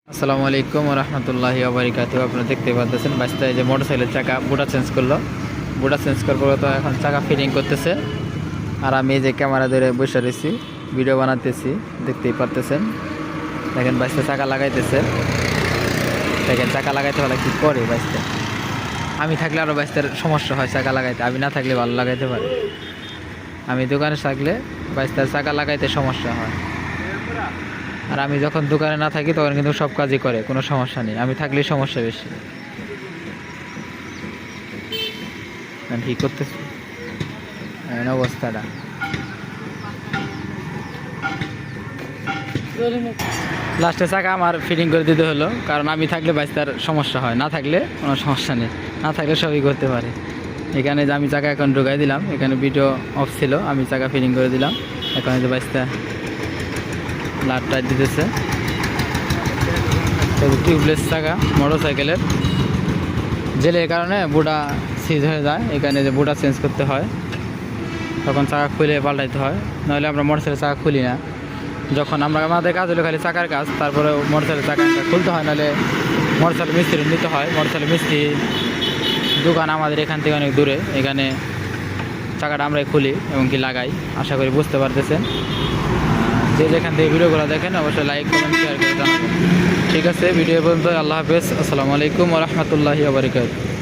আসসালামু আলাইকুম ওয়া রাহমাতুল্লাহি ওয়া বারাকাতুহু। আপনারা দেখতে পাচ্ছেন বাস্তায় যে মোটরসাইকেলের চাকা বুটা চেঞ্জ করলো। বুটা চেঞ্জ করার পরে তো এখন চাকা ফিটিং করতেছে। আর আমি এই যে ক্যামেরা ধরে বসে রয়েছি, ভিডিও বানাতেছি, দেখতেই পারতেছেন। দেখেন বাস্তা চাকা লাগাইতেছে। দেখেন চাকা লাগাইতে হলে কি করে বাস্তা। আমি থাকলে আরও বাস্তার সমস্যা হয় চাকা লাগাইতে, আমি না থাকলে ভালো লাগাইতে পারি। আমি দোকানে থাকলে বাস্তার চাকা লাগাইতে সমস্যা হয়। আর আমি যখন দোকানে না থাকি তখন কিন্তু সব কাজই করে, কোনো সমস্যা নেই। আমি থাকলেই সমস্যা বেশি। ঠিক করতেছি অবস্থাটা। লাস্টে চাকা আমার ফিটিং করে দিতে হলো, কারণ আমি থাকলে বাইস্তার সমস্যা হয়, না থাকলে কোনো সমস্যা নেই। না থাকলে সবই করতে পারে। এখানে যে আমি চাকা এখন ঢুকাই দিলাম, এখানে ভিডিও অফ ছিল, আমি চাকা ফিটিং করে দিলাম। এখন যে বাইস্তা লাট টাইট দিতেছে। টিউবলেস চাকা মোটর সাইকেলের জেলের কারণে বুটা সিজ হয়ে যায়। এখানে যে বুটা চেঞ্জ করতে হয়, তখন চাকা খুলে পাল্টাইতে হয়। নাহলে আমরা মোটর সাইকেলের চাকা খুলি না। যখন আমাদের কাজ হলো খালি চাকার কাজ, তারপরে মোটর সাইকেলের চাকা খুলতে হয়, নাহলে মোটর সাইকেল মিস্ত্রি নিতে হয়। মোটর সাইকেল মিস্ত্রি দোকান আমাদের এখান থেকে অনেক দূরে। এখানে চাকাটা আমরাই খুলি এবং কি লাগাই। আশা করি বুঝতে পারতেছেন। যে যেখান থেকে ভিডিওগুলো দেখেন অবশ্যই লাইক কমেন্ট শেয়ার করে জানাবেন। ঠিক আছে, ভিডিও পর্যন্ত। আল্লাহ হাফেজ। আসসালামু আলাইকুম ওয়া রাহমাতুল্লাহি ওয়া বারাকাতুহু।